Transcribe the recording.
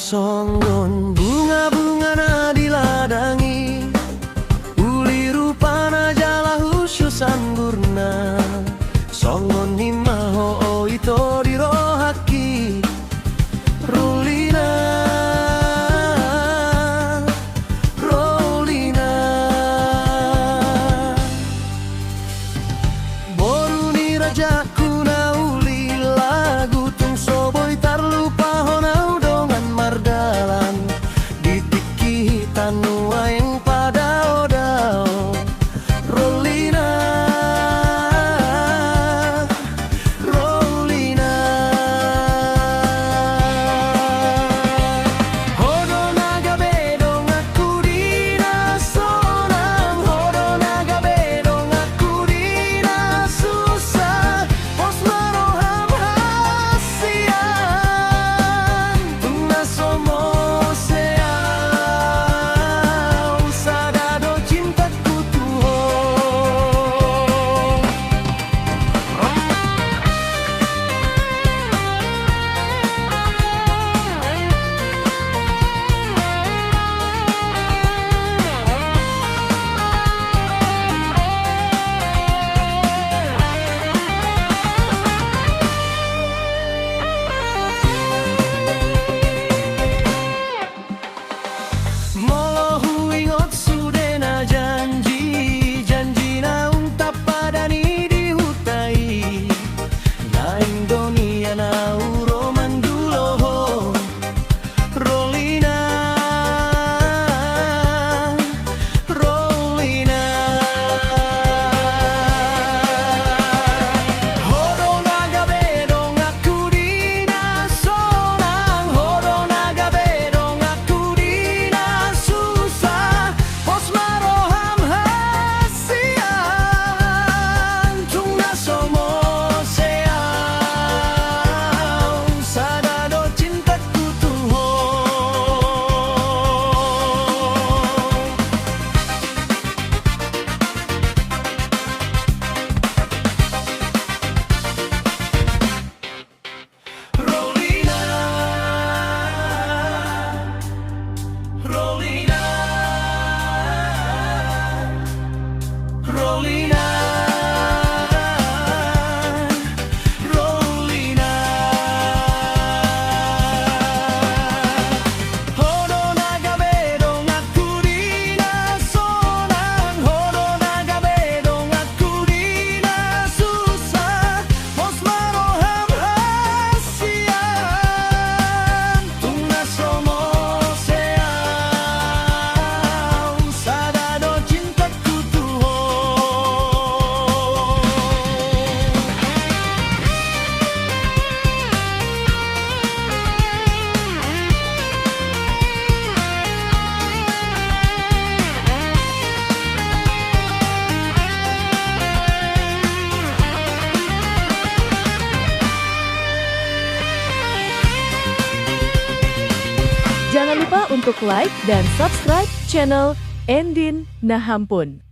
songgon bunga-bunga na diladangi uli rupana jala khusus angburna songgon himaho ito dirohaki rolina rolina boruni rajaku na uli lagu tung soboy tarlupa honau dongan mardalan ditiki tanua yang pada odao rolina rolina hodo naga bedong aku dina sonang hodo naga bedong aku dina susah pos maroham hasian tuna somo seau sadado cintaku tuho Molo huingot sudena janji na unta padani dihutai na Indonesia na uroman duloho rolina rolina hodo naga bedong aku dina sonang hodo naga bedong aku dina susah pos maroham hasian tuna somo seau sadado cintaku tuho rolina rolina rolina rolina hodo naga bedong aku dina sonang hodo naga bedong aku dina susah pos maroham hasian tuna somo seau sadado cintaku tuho Jangan lupa untuk like dan subscribe channel Endin Nahampun.